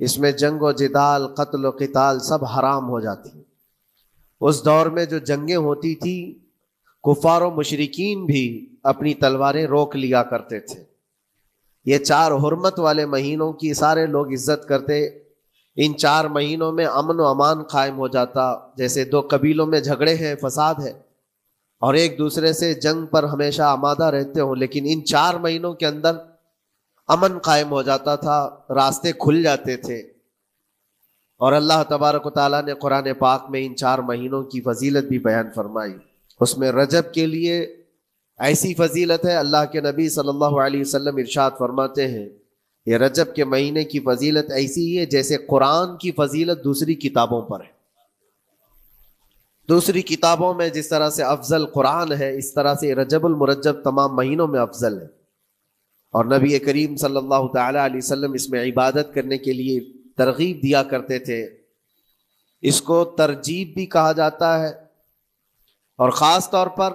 اس میں جنگ و جدال، قتل و قتال سب حرام ہو جاتی ہیں۔ اس دور میں جو جنگیں ہوتی تھی کفار و مشرکین بھی اپنی تلواریں روک لیا کرتے تھے۔ یہ 4 حرمت والے مہینوں کی سارے لوگ عزت کرتے، ان 4 مہینوں میں امن و امان قائم ہو جاتا۔ جیسے 2 قبیلوں میں جھگڑے ہیں، فساد ہے اور ایک دوسرے سے جنگ پر ہمیشہ آمادہ رہتے ہوں، لیکن ان 4 مہینوں کے اندر امن قائم ہو جاتا تھا، راستے کھل جاتے تھے۔ اور اللہ تبارک و تعالیٰ نے قرآن پاک میں ان 4 مہینوں کی فضیلت بھی بیان فرمائی۔ اس میں رجب کے لیے ایسی فضیلت ہے، اللہ کے نبی صلی اللہ علیہ وسلم ارشاد فرماتے ہیں یہ رجب کے مہینے کی فضیلت ایسی ہے جیسے قرآن کی فضیلت دوسری کتابوں پر ہے۔ دوسری کتابوں میں جس طرح سے افضل قرآن ہے، اس طرح سے رجب المرجب تمام مہینوں میں افضل ہے۔ اور نبی کریم صلی اللہ تعالی علیہ وسلم اس میں عبادت کرنے کے لیے ترغیب دیا کرتے تھے۔ اس کو ترجیب بھی کہا جاتا ہے، اور خاص طور پر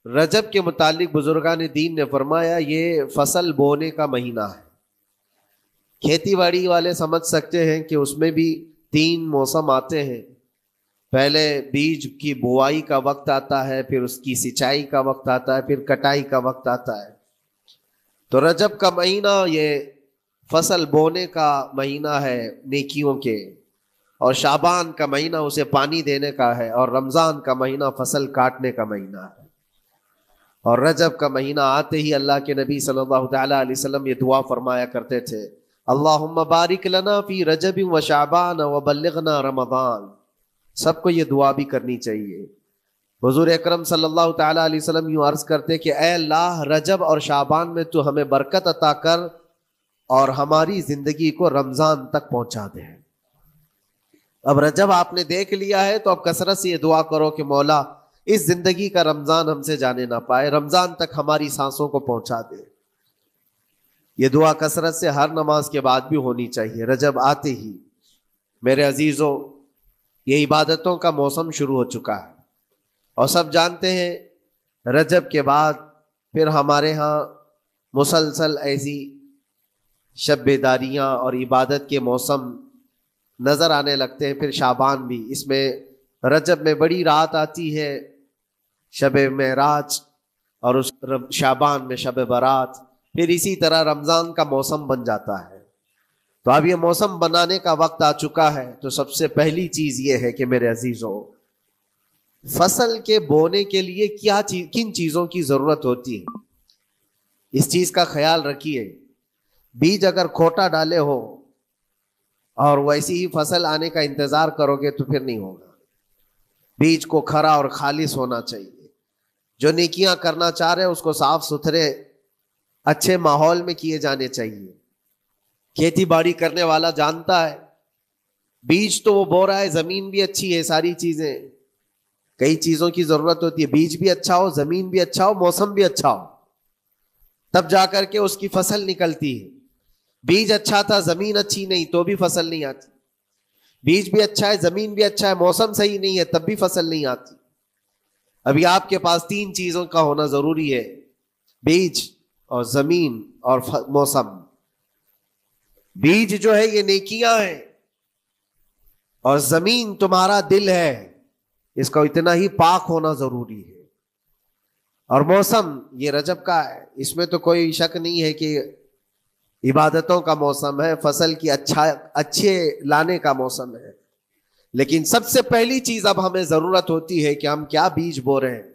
رجب کے متعلق بزرگان دین نے فرمایا یہ فصل بونے کا مہینہ ہے۔ کھیتی باڑی والے سمجھ سکتے ہیں کہ اس میں بھی 3 موسم آتے ہیں، پہلے بیج کی بوائی کا وقت آتا ہے، پھر اس کی سینچائی کا وقت آتا ہے، پھر کٹائی کا وقت آتا ہے۔ تو رجب کا مہینہ یہ فصل بونے کا مہینہ ہے نیکیوں کے، اور شعبان کا مہینہ اسے پانی دینے کا ہے، اور رمضان کا مہینہ فصل کاٹنے کا مہینہ ہے۔ اور رجب کا مہینہ آتے ہی اللہ کے نبی صلی اللہ تعالی علیہ وسلم یہ دعا فرمایا کرتے تھے، اللہم بارک لنا فی رجب و شعبان وبلغنا رمضان۔ سب کو یہ دعا بھی کرنی چاہیے۔ حضور اکرم صلی اللہ تعالی علیہ وسلم یوں عرض کرتے کہ اے اللہ رجب اور شعبان میں تو ہمیں برکت عطا کر اور ہماری زندگی کو رمضان تک پہنچا دے۔ اب رجب آپ نے دیکھ لیا ہے تو اب کثرت سے یہ دعا کرو کہ مولا اس زندگی کا رمضان ہم سے جانے نہ پائے، رمضان تک ہماری سانسوں کو پہنچا دے۔ یہ دعا کثرت سے ہر نماز کے بعد بھی ہونی چاہیے۔ رجب آتے ہی میرے عزیزوں یہ عبادتوں کا موسم شروع ہو چکا ہے، اور سب جانتے ہیں رجب کے بعد پھر ہمارے ہاں مسلسل ایسی شب بیداریاں اور عبادت کے موسم نظر آنے لگتے ہیں۔ پھر شعبان بھی، اس میں رجب میں بڑی رات آتی ہے شب معراج، اور اس شعبان میں شب برات، پھر اسی طرح رمضان کا موسم بن جاتا ہے۔ تو اب یہ موسم بنانے کا وقت آ چکا ہے، تو سب سے پہلی چیز یہ ہے کہ میرے عزیزوں فصل کے بونے کے لیے کن چیزوں کی ضرورت ہوتی ہے، اس چیز کا خیال رکھیے۔ بیج اگر کھوٹا ڈالے ہو اور ویسی ہی فصل آنے کا انتظار کرو گے تو پھر نہیں ہوگا۔ بیج کو کھرا اور خالص ہونا چاہیے۔ جو نیکیاں کرنا چاہ رہے اس کو صاف ستھرے اچھے ماحول میں کیے جانے چاہیے۔ کھیتی باڑی کرنے والا جانتا ہے بیج تو وہ بو رہا ہے، زمین بھی اچھی ہے، ساری چیزیں، کئی چیزوں کی ضرورت ہوتی ہے۔ بیج بھی اچھا ہو، زمین بھی اچھا ہو، موسم بھی اچھا ہو، تب جا کر کے اس کی فصل نکلتی ہے۔ بیج اچھا تھا، زمین اچھی نہیں تو بھی فصل نہیں آتی۔ بیج بھی اچھا ہے، زمین بھی اچھا ہے، موسم صحیح نہیں ہے تب بھی فصل نہیں آتی۔ ابھی آپ کے پاس 3 چیزوں کا ہونا ضروری ہے، بیج اور زمین اور موسم۔ بیج جو ہے یہ نیکیاں ہیں، اور زمین تمہارا دل ہے، اس کا اتنا ہی پاک ہونا ضروری ہے۔ اور موسم یہ رجب کا ہے، اس میں تو کوئی شک نہیں ہے کہ عبادتوں کا موسم ہے، فصل کی اچھے لانے کا موسم ہے۔ لیکن سب سے پہلی چیز اب ہمیں ضرورت ہوتی ہے کہ ہم کیا بیج بو رہے ہیں۔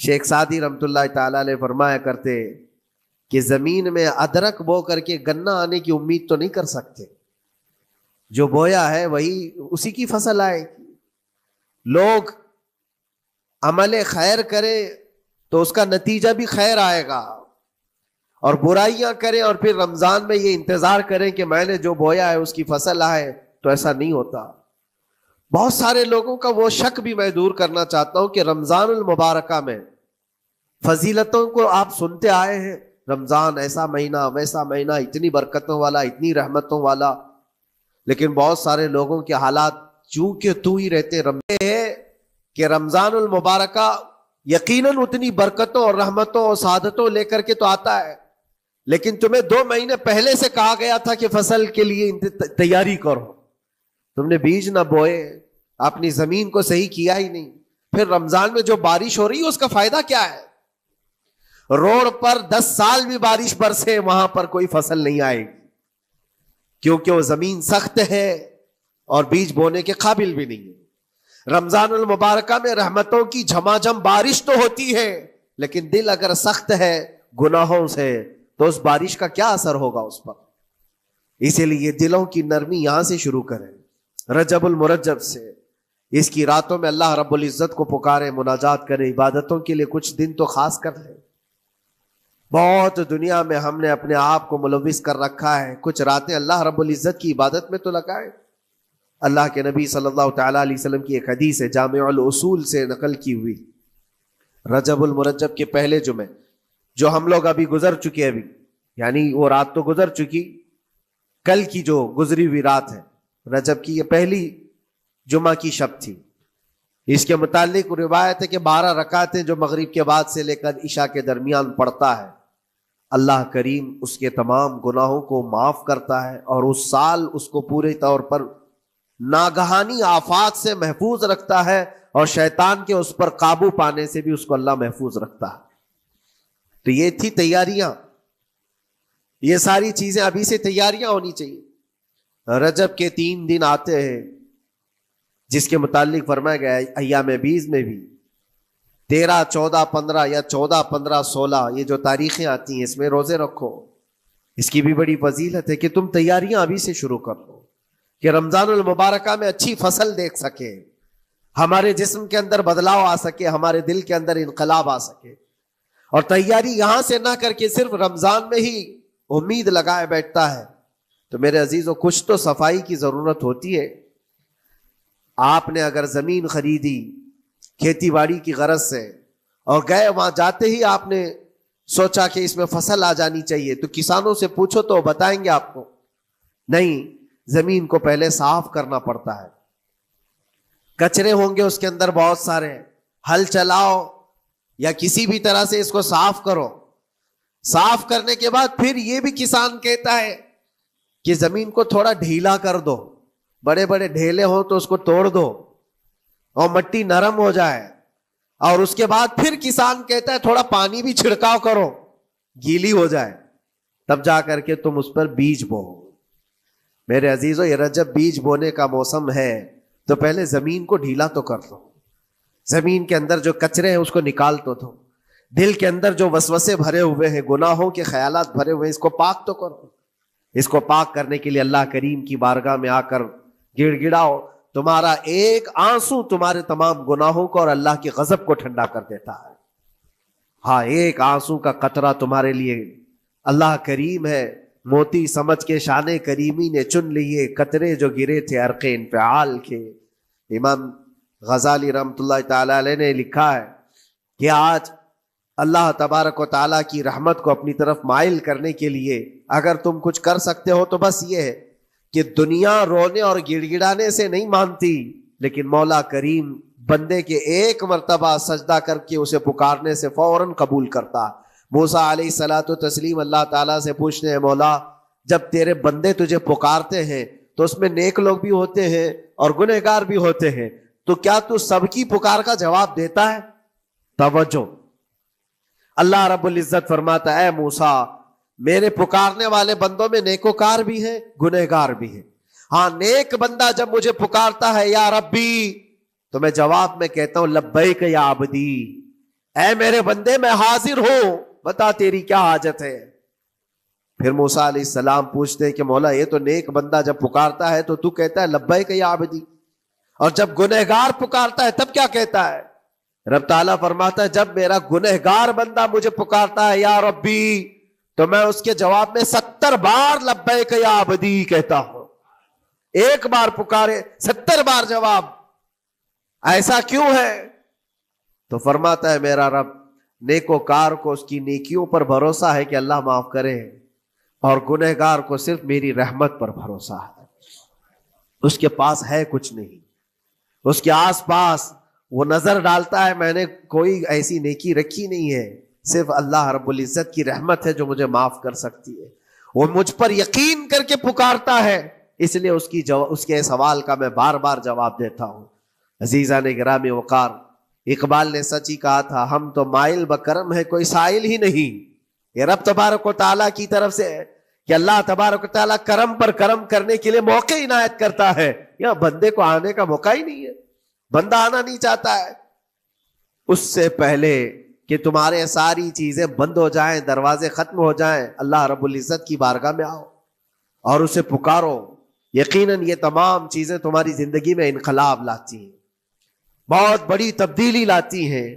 شیخ سعدی رحمۃ اللہ تعالی علیہ فرمایا کرتے کہ زمین میں ادرک بو کر کے گنا آنے کی امید تو نہیں کر سکتے، جو بویا ہے وہی اسی کی فصل آئے گی۔ لوگ عمل خیر کرے تو اس کا نتیجہ بھی خیر آئے گا، اور برائیاں کریں اور پھر رمضان میں یہ انتظار کریں کہ میں نے جو بویا ہے اس کی فصل آئے، تو ایسا نہیں ہوتا۔ بہت سارے لوگوں کا وہ شک بھی میں دور کرنا چاہتا ہوں کہ رمضان المبارکہ میں فضیلتوں کو آپ سنتے آئے ہیں، رمضان ایسا مہینہ ویسا مہینہ، اتنی برکتوں والا، اتنی رحمتوں والا، لیکن بہت سارے لوگوں کے حالات چونکہ تو ہی رہتے ہے کہ رمضان المبارکہ یقیناً اتنی برکتوں اور رحمتوں اور سعادتوں لے کر کے تو آتا ہے، لیکن تمہیں 2 مہینے پہلے سے کہا گیا تھا کہ فصل کے لیے تیاری کرو، تم نے بیج نہ بوئے، اپنی زمین کو صحیح کیا ہی نہیں، پھر رمضان میں جو بارش ہو رہی ہے اس کا فائدہ کیا ہے؟ روڈ پر 10 سال بھی بارش برسے وہاں پر کوئی فصل نہیں آئے گی، کیونکہ وہ زمین سخت ہے اور بیج بونے کے قابل بھی نہیں ہے۔ رمضان المبارکہ میں رحمتوں کی جھماجھم بارش تو ہوتی ہے، لیکن دل اگر سخت ہے گناہوں سے تو اس بارش کا کیا اثر ہوگا اس پر؟ اسی لیے دلوں کی نرمی یہاں سے شروع کریں، رجب المرجب سے، اس کی راتوں میں اللہ رب العزت کو پکاریں، مناجات کریں، عبادتوں کے لیے کچھ دن تو خاص کر لیں۔ بہت دنیا میں ہم نے اپنے آپ کو ملوث کر رکھا ہے، کچھ راتیں اللہ رب العزت کی عبادت میں تو لگائیں۔ اللہ کے نبی صلی اللہ تعالیٰ علیہ وسلم کی ایک حدیث ہے، جامع الاصول سے نقل کی ہوئی، رجب المرجب کے پہلے جمعے جو ہم لوگ ابھی گزر چکے، ابھی یعنی وہ رات تو گزر چکی، کل کی جو گزری ہوئی رات ہے رجب کی، یہ پہلی جمعہ کی شب تھی۔ اس کے متعلق روایت ہے کہ 12 رکعتیں جو مغرب کے بعد سے لے کر عشاء کے درمیان پڑھتا ہے، اللہ کریم اس کے تمام گناہوں کو معاف کرتا ہے اور اس سال اس کو پورے طور پر ناگہانی آفات سے محفوظ رکھتا ہے، اور شیطان کے اس پر قابو پانے سے بھی اس کو اللہ محفوظ رکھتا ہے۔ تو یہ تھی تیاریاں، یہ ساری چیزیں ابھی سے تیاریاں ہونی چاہیے۔ رجب کے 3 دن آتے ہیں جس کے متعلق فرمایا گیا ہے ایام بیز میں بھی 13، 14، 15 یا 14، 15، 16 یہ جو تاریخیں آتی ہیں اس میں روزے رکھو۔ اس کی بھی بڑی فضیلت ہے کہ تم تیاریاں ابھی سے شروع کر دو کہ رمضان المبارکہ میں اچھی فصل دیکھ سکے، ہمارے جسم کے اندر بدلاؤ آ سکے، ہمارے دل کے اندر انقلاب آ سکے۔ اور تیاری یہاں سے نہ کر کے صرف رمضان میں ہی امید لگائے بیٹھتا ہے تو میرے عزیزوں کچھ تو صفائی کی ضرورت ہوتی ہے۔ آپ نے اگر زمین خریدی کھیتی باڑی کی غرض سے اور گئے، وہاں جاتے ہی آپ نے سوچا کہ اس میں فصل آ جانی چاہیے، تو کسانوں سے پوچھو تو بتائیں گے آپ کو نہیں، زمین کو پہلے صاف کرنا پڑتا ہے، کچرے ہوں گے اس کے اندر بہت سارے، ہل چلاؤ یا کسی بھی طرح سے اس کو صاف کرو۔ صاف کرنے کے بعد پھر یہ بھی کسان کہتا ہے کہ زمین کو تھوڑا ڈھیلا کر دو، بڑے بڑے ڈھیلے ہوں تو اس کو توڑ دو اور مٹی نرم ہو جائے، اور اس کے بعد پھر کسان کہتا ہے تھوڑا پانی بھی چھڑکاؤ کرو، گیلی ہو جائے، تب جا کر کے تم اس پر بیج بو۔ میرے عزیزو، یہ رجب بیج بونے کا موسم ہے تو پہلے زمین کو ڈھیلا تو کر دو، زمین کے اندر جو کچرے ہیں اس کو نکال تو دو، دل کے اندر جو وسوسے بھرے ہوئے ہیں، گناہوں کے خیالات بھرے ہوئے ہیں، اس کو پاک تو کرو۔ اس کو پاک کرنے کے لیے اللہ کریم کی بارگاہ میں آ کر گڑ گڑاؤ، تمہارا ایک آنسو تمہارے تمام گناہوں کو اور اللہ کے غضب کو ٹھنڈا کر دیتا ہے۔ ہاں، ایک آنسو کا قطرہ تمہارے لیے اللہ کریم ہے، موتی سمجھ کے شان کریمی نے چن لیے قطرے جو گرے تھے عرق انفعال کے۔ امام غزالی رحمۃ اللہ تعالی علیہ نے لکھا ہے کہ آج اللہ تبارک و تعالیٰ کی رحمت کو اپنی طرف مائل کرنے کے لیے اگر تم کچھ کر سکتے ہو تو بس یہ ہے کہ دنیا رونے اور گڑ گڑانے سے نہیں مانتی، لیکن مولا کریم بندے کے ایک مرتبہ سجدہ کر کے اسے پکارنے سے فوراً قبول کرتا۔ موسیٰ علیہ الصلاۃ والتسلیم اللہ تعالیٰ سے پوچھتے ہیں، مولا جب تیرے بندے تجھے پکارتے ہیں تو اس میں نیک لوگ بھی ہوتے ہیں اور گنہگار بھی ہوتے ہیں، تو کیا تو سب کی پکار کا جواب دیتا ہے؟ توجہ، اللہ رب العزت فرماتا ہے اے موسیٰ، میرے پکارنے والے بندوں میں نیکوکار بھی ہیں، گنہگار بھی ہیں۔ ہاں، نیک بندہ جب مجھے پکارتا ہے یا ربی، تو میں جواب میں کہتا ہوں لبیک یا عبدی، اے میرے بندے میں حاضر ہوں، بتا تیری کیا حاجت ہے۔ پھر موسیٰ علیہ السلام پوچھتے ہیں کہ مولا یہ تو نیک بندہ جب پکارتا ہے تو کہتا ہے لبیک یا عبدی، اور جب گنہگار پکارتا ہے تب کیا کہتا ہے؟ رب تعالیٰ فرماتا ہے جب میرا گنہگار بندہ مجھے پکارتا ہے یا ربی، تو میں اس کے جواب میں 70 بار لبیک یا عبدی کہتا ہوں۔ ایک بار پکارے 70 بار جواب، ایسا کیوں ہے؟ تو فرماتا ہے میرا رب نیکوکار کو اس کی نیکیوں پر بھروسہ ہے کہ اللہ معاف کرے، اور گنہگار کو صرف میری رحمت پر بھروسہ ہے۔ اس کے پاس ہے کچھ نہیں، اس کے آس پاس وہ نظر ڈالتا ہے میں نے کوئی ایسی نیکی رکھی نہیں ہے، صرف اللہ رب العزت کی رحمت ہے جو مجھے معاف کر سکتی ہے. وہ مجھ پر یقین کر کے پکارتا ہے، اس لیے اس کے سوال کا میں بار بار جواب دیتا ہوں. عزیزان گرامی وقار، اقبال نے سچ ہی کہا تھا، ہم تو مائل بکرم ہے کوئی سائل ہی نہیں. یہ رب تبارک و تعالیٰ کی طرف سے ہے کہ اللہ تبارک و تعالیٰ کرم پر کرم کرنے کے لیے موقع عنایت کرتا ہے. یا بندے کو آنے کا موقع ہی نہیں ہے، بندہ آنا نہیں چاہتا ہے. اس سے پہلے کہ تمہارے ساری چیزیں بند ہو جائیں، دروازے ختم ہو جائیں، اللہ رب العزت کی بارگاہ میں آؤ اور اسے پکارو. یقیناً یہ تمام چیزیں تمہاری زندگی میں انقلاب لاتی ہیں، بہت بڑی تبدیلی لاتی ہیں.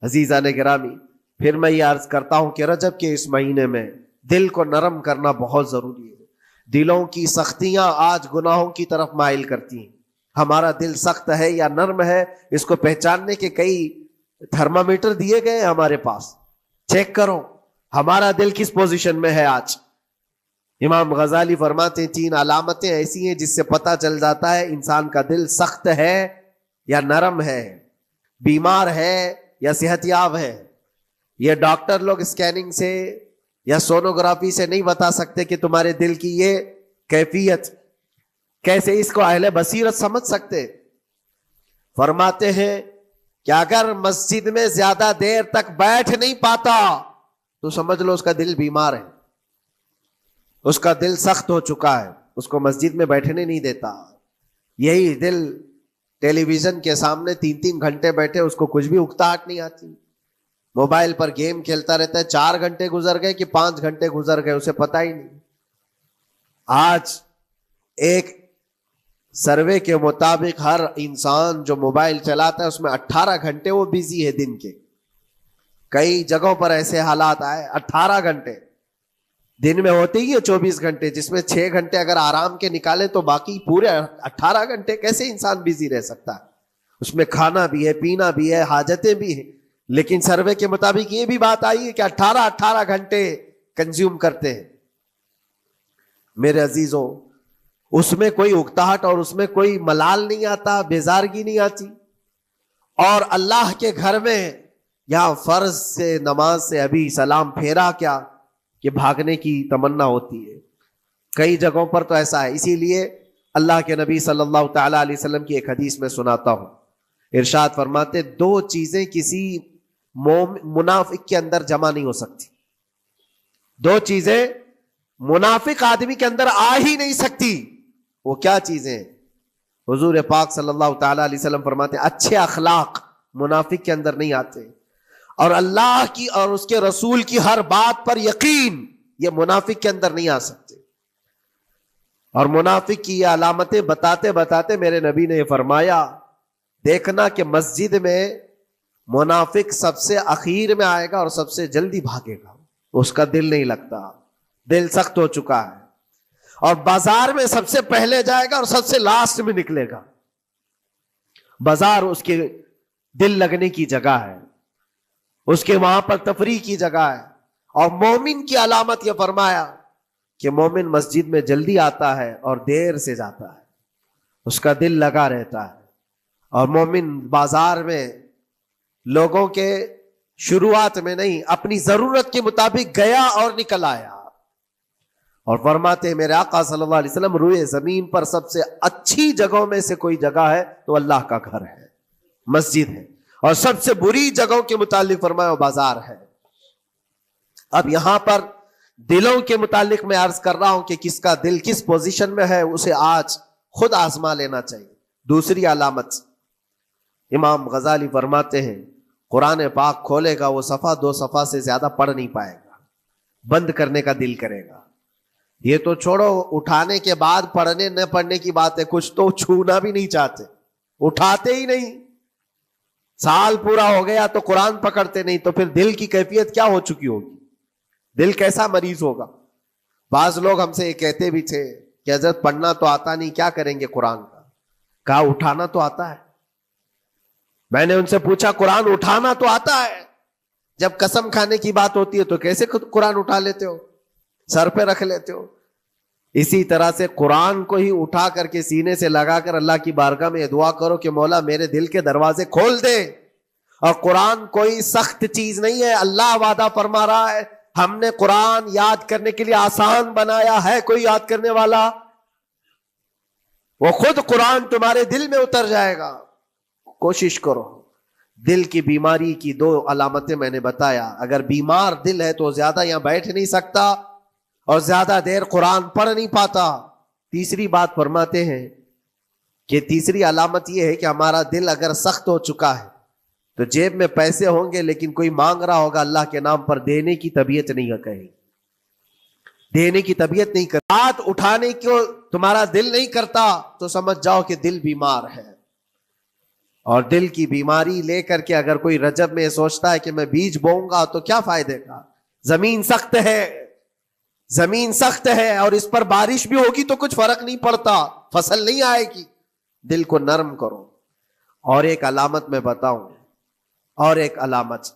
عزیزان گرامی، پھر میں یہ عرض کرتا ہوں کہ رجب کے اس مہینے میں دل کو نرم کرنا بہت ضروری ہے. دلوں کی سختیاں آج گناہوں کی طرف مائل کرتی ہیں. ہمارا دل سخت ہے یا نرم ہے، اس کو پہچاننے کے کئی تھرمامیٹر دیے گئے ہیں ہمارے پاس. چیک کرو ہمارا دل کس پوزیشن میں ہے آج. امام غزالی فرماتے ہیں 3 علامتیں ایسی ہیں جس سے پتہ چل جاتا ہے انسان کا دل سخت ہے یا نرم ہے، بیمار ہے یا صحت یاب ہے. یہ ڈاکٹر لوگ اسکیننگ سے یا سونوگرافی سے نہیں بتا سکتے کہ تمہارے دل کی یہ کیفیت. کیسے اس کو اہل بصیرت سمجھ سکتے؟ فرماتے ہیں کہ اگر مسجد میں زیادہ دیر تک بیٹھ نہیں پاتا تو سمجھ لو اس کا دل بیمار ہے، اس کا دل سخت ہو چکا ہے، اس کو مسجد میں بیٹھنے نہیں دیتا. یہی دل ٹیلی ویژن کے سامنے 3 گھنٹے بیٹھے، اس کو کچھ بھی اکتاہٹ نہیں آتی. موبائل پر گیم کھیلتا رہتا ہے، 4 گھنٹے گزر گئے کہ 5 گھنٹے گزر گئے اسے پتہ ہی نہیں. آج ایک سروے کے مطابق ہر انسان جو موبائل چلاتا ہے اس میں 18 گھنٹے وہ بیزی ہے دن کے. کئی جگہوں پر ایسے حالات آئے 18 گھنٹے دن میں ہوتے ہی ہے 24 گھنٹے، جس میں 6 گھنٹے اگر آرام کے نکالے تو باقی پورے 18 گھنٹے کیسے انسان بیزی رہ سکتا ہے؟ اس میں کھانا بھی ہے، پینا بھی ہے، حاجتیں بھی ہیں. لیکن سروے کے مطابق یہ بھی بات آئی ہے کہ 18 گھنٹے کنزیوم کرتے ہیں. میرے عزیزوں، اس میں کوئی اکتاہٹ اور اس میں کوئی ملال نہیں آتا، بیزارگی نہیں آتی. اور اللہ کے گھر میں یہاں فرض سے نماز سے ابھی سلام پھیرا کیا کہ بھاگنے کی تمنا ہوتی ہے. کئی جگہوں پر تو ایسا ہے. اسی لیے اللہ کے نبی صلی اللہ تعالی علیہ وسلم کی ایک حدیث میں سناتا ہوں. ارشاد فرماتے 2 چیزیں کسی منافق کے اندر جمع نہیں ہو سکتی. 2 چیزیں منافق آدمی کے اندر آ ہی نہیں سکتی. وہ کیا چیزیں؟ حضور پاک صلی اللہ تعالی علیہ وسلم فرماتے اچھے اخلاق منافق کے اندر نہیں آتے، اور اللہ کی اور اس کے رسول کی ہر بات پر یقین، یہ منافق کے اندر نہیں آ سکتے. اور منافق کی یہ علامتیں بتاتے بتاتے میرے نبی نے یہ فرمایا، دیکھنا کہ مسجد میں منافق سب سے اخیر میں آئے گا اور سب سے جلدی بھاگے گا. اس کا دل نہیں لگتا، دل سخت ہو چکا ہے. اور بازار میں سب سے پہلے جائے گا اور سب سے لاسٹ میں نکلے گا. بازار اس کے دل لگنے کی جگہ ہے، اس کے وہاں پر تفریح کی جگہ ہے. اور مومن کی علامت یہ فرمایا کہ مومن مسجد میں جلدی آتا ہے اور دیر سے جاتا ہے، اس کا دل لگا رہتا ہے. اور مومن بازار میں لوگوں کے شروعات میں نہیں، اپنی ضرورت کے مطابق گیا اور نکل آیا. اور فرماتے ہیں میرے آقا صلی اللہ علیہ وسلم، روئے زمین پر سب سے اچھی جگہوں میں سے کوئی جگہ ہے تو اللہ کا گھر ہے، مسجد ہے. اور سب سے بری جگہوں کے متعلق فرمایا وہ بازار ہے. اب یہاں پر دلوں کے متعلق میں عرض کر رہا ہوں کہ کس کا دل کس پوزیشن میں ہے، اسے آج خود آزما لینا چاہیے. دوسری علامت، امام غزالی فرماتے ہیں قرآن پاک کھولے گا وہ صفحہ 2 صفحہ سے زیادہ پڑھ نہیں پائے گا، بند کرنے کا دل کرے گا. یہ تو چھوڑو اٹھانے کے بعد پڑھنے نہ پڑھنے کی بات ہے، کچھ تو چھونا بھی نہیں چاہتے، اٹھاتے ہی نہیں. سال پورا ہو گیا تو قرآن پکڑتے نہیں، تو پھر دل کی کیفیت کیا ہو چکی ہوگی؟ دل کیسا مریض ہوگا؟ بعض لوگ ہم سے یہ کہتے بھی تھے کہ حضرت پڑھنا تو آتا نہیں، کیا کریں گے قرآن کا؟ کہا اٹھانا تو آتا ہے. میں نے ان سے پوچھا قرآن اٹھانا تو آتا ہے، جب قسم کھانے کی بات ہوتی ہے تو کیسے قرآن اٹھا لیتے ہو، سر پہ رکھ لیتے ہو؟ اسی طرح سے قرآن کو ہی اٹھا کر کے سینے سے لگا کر اللہ کی بارگاہ میں یہ دعا کرو کہ مولا میرے دل کے دروازے کھول دے اور قرآن کوئی سخت چیز نہیں ہے. اللہ وعدہ فرما رہا ہے ہم نے قرآن یاد کرنے کے لیے آسان بنایا ہے. کوئی یاد کرنے والا؟ وہ خود قرآن تمہارے دل میں اتر جائے گا. کوشش کرو. دل کی بیماری کی 2 علامتیں میں نے بتایا. اگر بیمار دل ہے تو زیادہ یہاں بیٹھ نہیں سکتا اور زیادہ دیر قرآن پڑھ نہیں پاتا. تیسری بات فرماتے ہیں کہ تیسری علامت یہ ہے کہ ہمارا دل اگر سخت ہو چکا ہے تو جیب میں پیسے ہوں گے لیکن کوئی مانگ رہا ہوگا اللہ کے نام پر, دینے کی طبیعت نہیں کہیں, دینے کی طبیعت نہیں کرتا, ہاتھ اٹھانے کو تمہارا دل نہیں کرتا تو سمجھ جاؤ کہ دل بیمار ہے. اور دل کی بیماری لے کر کے اگر کوئی رجب میں سوچتا ہے کہ میں بیج بوؤں گا تو کیا فائدے کا؟ زمین سخت ہے, زمین سخت ہے اور اس پر بارش بھی ہوگی تو کچھ فرق نہیں پڑتا, فصل نہیں آئے گی. دل کو نرم کرو. اور ایک علامت میں بتاؤں, اور ایک علامت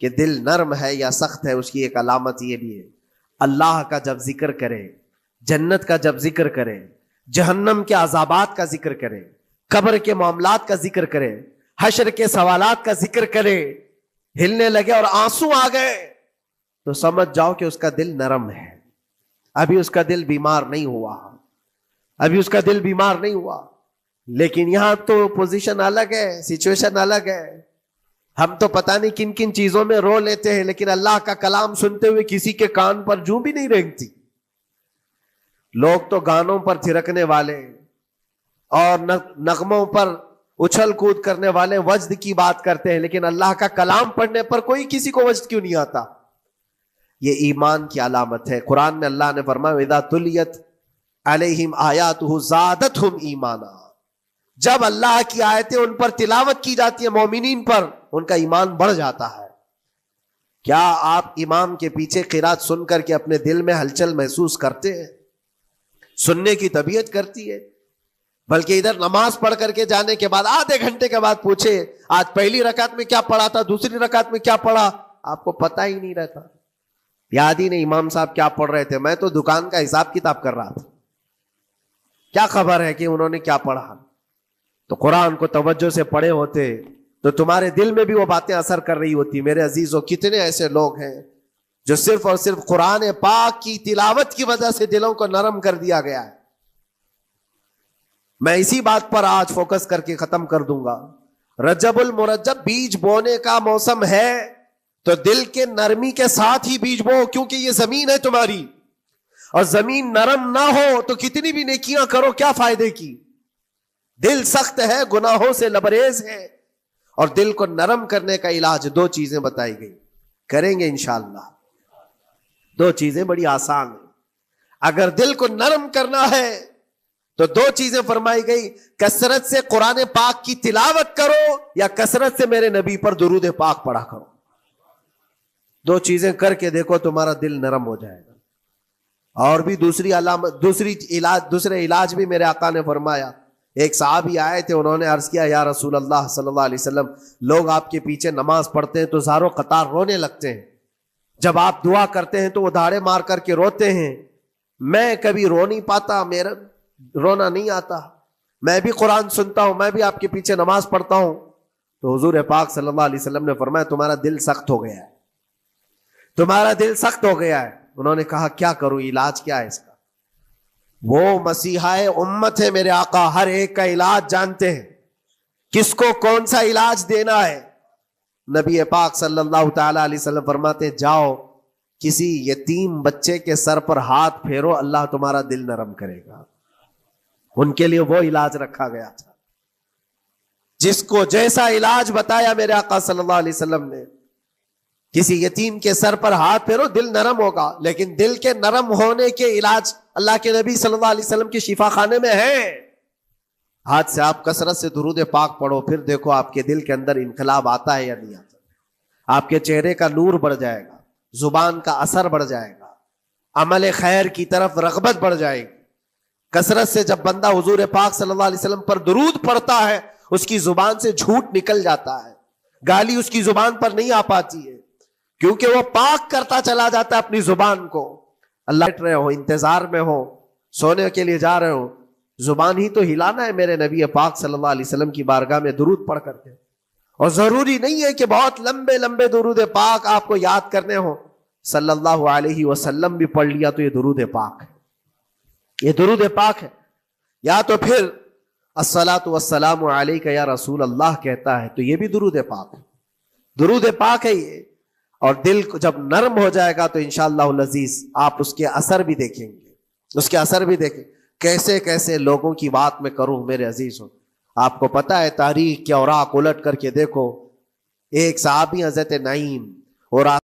کہ دل نرم ہے یا سخت ہے, اس کی ایک علامت یہ بھی ہے, اللہ کا جب ذکر کرے, جنت کا جب ذکر کرے, جہنم کے عذابات کا ذکر کرے, قبر کے معاملات کا ذکر کرے, حشر کے سوالات کا ذکر کرے, ہلنے لگے اور آنسو آ گئے تو سمجھ جاؤ کہ اس کا دل نرم ہے. ابھی اس کا دل بیمار نہیں ہوا, ابھی اس کا دل بیمار نہیں ہوا. لیکن یہاں تو پوزیشن الگ ہے, سچویشن الگ ہے. ہم تو پتہ نہیں کن کن چیزوں میں رو لیتے ہیں لیکن اللہ کا کلام سنتے ہوئے کسی کے کان پر جوں بھی نہیں رینگتی. لوگ تو گانوں پر تھرکنے والے اور نغموں پر اچھل کود کرنے والے وجد کی بات کرتے ہیں, لیکن اللہ کا کلام پڑھنے پر کوئی کسی کو وجد کیوں نہیں آتا؟ یہ ایمان کی علامت ہے. قرآن میں اللہ نے فرمایا وَإِذَا تُلِيَتْ عَلَيْهِمْ آيَاتُهُ زَادَتْهُمْ ایمانا. جب اللہ کی آیتیں ان پر تلاوت کی جاتی ہے, مومنین پر, ان کا ایمان بڑھ جاتا ہے. کیا آپ امام کے پیچھے قرات سن کر کے اپنے دل میں ہلچل محسوس کرتے ہیں؟ سننے کی طبیعت کرتی ہے. بلکہ ادھر نماز پڑھ کر کے جانے کے بعد آدھے گھنٹے کے بعد پوچھے آج پہلی رکعت میں کیا پڑھا تھا, دوسری رکعت میں کیا پڑھا, آپ کو پتہ ہی نہیں رہتا, یاد ہی نہیں امام صاحب کیا پڑھ رہے تھے. میں تو دکان کا حساب کتاب کر رہا تھا, کیا خبر ہے کہ انہوں نے کیا پڑھا. تو قرآن کو توجہ سے پڑھے ہوتے تو تمہارے دل میں بھی وہ باتیں اثر کر رہی ہوتی. میرے عزیزوں, کتنے ایسے لوگ ہیں جو صرف اور صرف قرآن پاک کی تلاوت کی وجہ سے دلوں کو نرم کر دیا گیا ہے. میں اسی بات پر آج فوکس کر کے ختم کر دوں گا. رجب المرجب بیج بونے کا موسم ہے تو دل کے نرمی کے ساتھ ہی بیج بو, کیونکہ یہ زمین ہے تمہاری, اور زمین نرم نہ ہو تو کتنی بھی نیکیاں کرو کیا فائدے کی. دل سخت ہے, گناہوں سے لبریز ہے, اور دل کو نرم کرنے کا علاج 2 چیزیں بتائی گئی, کریں گے انشاءاللہ. 2 چیزیں بڑی آسان ہیں. اگر دل کو نرم کرنا ہے تو 2 چیزیں فرمائی گئی, کثرت سے قرآن پاک کی تلاوت کرو یا کثرت سے میرے نبی پر درود پاک پڑھا کرو. 2 چیزیں کر کے دیکھو, تمہارا دل نرم ہو جائے گا. اور بھی دوسری علامت, دوسرے علاج بھی میرے آقا نے فرمایا. ایک صحابی آئے تھے, انہوں نے عرض کیا یا رسول اللہ صلی اللہ علیہ وسلم, لوگ آپ کے پیچھے نماز پڑھتے ہیں تو زاروں قطار رونے لگتے ہیں, جب آپ دعا کرتے ہیں تو وہ دھاڑے مار کر کے روتے ہیں. میں کبھی رو نہیں پاتا, میرا رونا نہیں آتا, میں بھی قرآن سنتا ہوں, میں بھی آپ کے پیچھے نماز پڑھتا ہوں. تو حضور پاک صلی اللہ علیہ وسلم نے فرمایا تمہارا دل سخت ہو گیا ہے, تمہارا دل سخت ہو گیا ہے. انہوں نے کہا کیا کروں, علاج کیا ہے اس کا؟ وہ مسیحا امت ہے میرے آقا, ہر ایک کا علاج جانتے ہیں, کس کو کون سا علاج دینا ہے. نبی پاک صلی اللہ تعالی علیہ وسلم فرماتے ہیں جاؤ کسی یتیم بچے کے سر پر ہاتھ پھیرو, اللہ تمہارا دل نرم کرے گا. ان کے لیے وہ علاج رکھا گیا تھا. جس کو جیسا علاج بتایا میرے آقا صلی اللہ علیہ وسلم نے, کسی یتیم کے سر پر ہاتھ پھیرو, دل نرم ہوگا. لیکن دل کے نرم ہونے کے علاج اللہ کے نبی صلی اللہ علیہ وسلم کے شفا خانے میں ہے. ہاتھ سے آپ کثرت سے درود پاک پڑھو, پھر دیکھو آپ کے دل کے اندر انقلاب آتا ہے یا نہیں آتا. آپ کے چہرے کا نور بڑھ جائے گا, زبان کا اثر بڑھ جائے گا, عمل خیر کی طرف رغبت بڑھ جائے گی. کثرت سے جب بندہ حضور پاک صلی اللہ علیہ وسلم پر درود پڑھتا ہے, اس کی زبان سے جھوٹ نکل جاتا ہے, گالی اس کی زبان پر نہیں آ پاتی ہے, کیونکہ وہ پاک کرتا چلا جاتا ہے اپنی زبان کو. اللہ بیٹھ رہے ہو, انتظار میں ہو, سونے کے لیے جا رہے ہو, زبان ہی تو ہلانا ہے میرے نبی پاک صلی اللہ علیہ وسلم کی بارگاہ میں درود پڑھ کر کے. اور ضروری نہیں ہے کہ بہت لمبے لمبے درود پاک آپ کو یاد کرنے ہوں، صلی اللہ علیہ وسلم بھی پڑھ لیا تو یہ درود پاک ہے، یہ درود پاک ہے۔ یا تو پھر الصلاۃ والسلام علیک یا رسول اللہ کہتا ہے تو یہ بھی درود پاک ہے، درود پاک ہے یہ۔ اور دل کو جب نرم ہو جائے گا تو انشاءاللہ العزیز آپ اس کے اثر بھی دیکھیں گے، اس کے اثر بھی دیکھیں، کیسے کیسے لوگوں کی بات میں کروں میرے عزیزوں۔ آپ کو پتا ہے تاریخ کے اوراق الٹ کر کے دیکھو، ایک صحابی حضرت نعیم اور